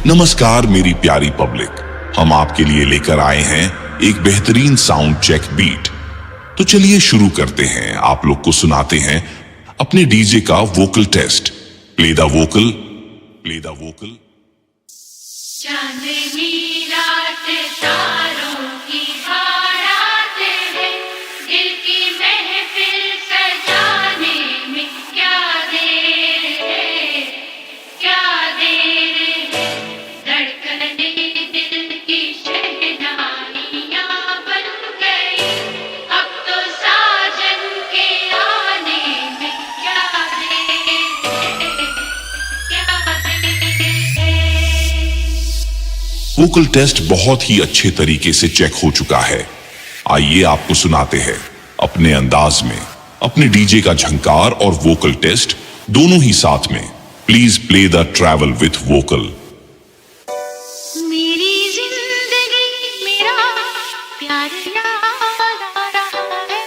नमस्कार मेरी प्यारी पब्लिक, हम आपके लिए लेकर आए हैं एक बेहतरीन साउंड चेक बीट। तो चलिए शुरू करते हैं। आप लोग को सुनाते हैं अपने डीजे का vocal test. Play the vocal, play the vocal. चांदनी रात तारों की बारात है, दिल की महफिल सजाने में क्या देर है, क्या देर है। धड़कने दिल की शहनाइयां बन गई, अब तो साजन के आने में क्या देर है, क्या देर है। वोकल टेस्ट बहुत ही अच्छे तरीके से चेक हो चुका है। आइए आपको सुनाते हैं अपने अंदाज में अपने डीजे का झंकार और वोकल टेस्ट दोनों ही साथ में। Please play the travel with vocal. मेरी जिंदगी मेरा प्यार याद आ रहा है,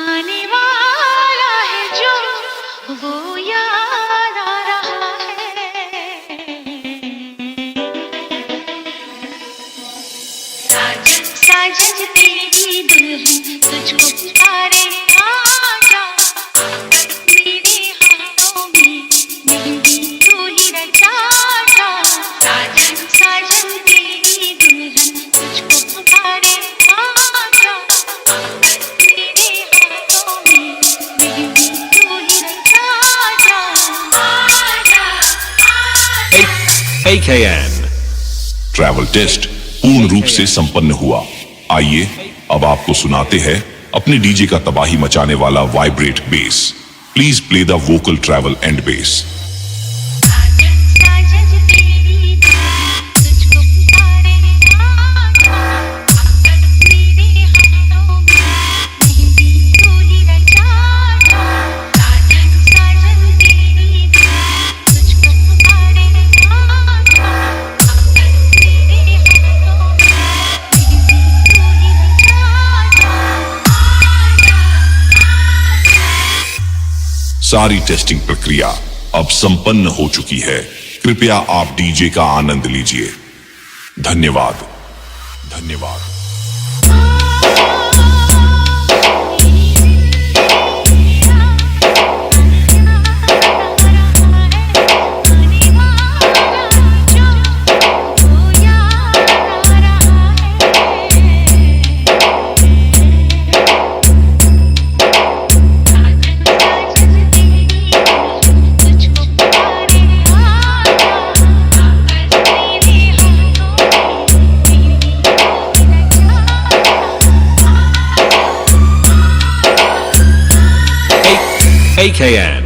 आने वाला है जो वो याद आ रहा है। साजन साजन तेरी दुल्हन तुझको पुकारे, आजा मेरे हाथों में मेहंदी तू ही रचा जा। साजन साजन तेरी दुल्हन तुझको पुकारे, आजा मेरे हाथों में मेहंदी तू ही रचा जा। आजा AKN ट्रैवल टेस्ट पूर्ण रूप से संपन्न हुआ। आइए अब आपको सुनाते हैं अपने डीजे का तबाही मचाने वाला vibrate bass. Please play the vocal treble and bass. साजन साजन तेरी दुल्हन तुझको पुकारे, आजा मेरे हाथों में मेहंदी तू ही रचा जा। साजन साजन तेरी दुल्हन तुझको पुकारे, आजा मेरे हाथों में मेहंदी तू ही रचा जा। सारी टेस्टिंग प्रक्रिया अब संपन्न हो चुकी है। कृपया आप डीजे का आनंद लीजिए। धन्यवाद, धन्यवाद। AKN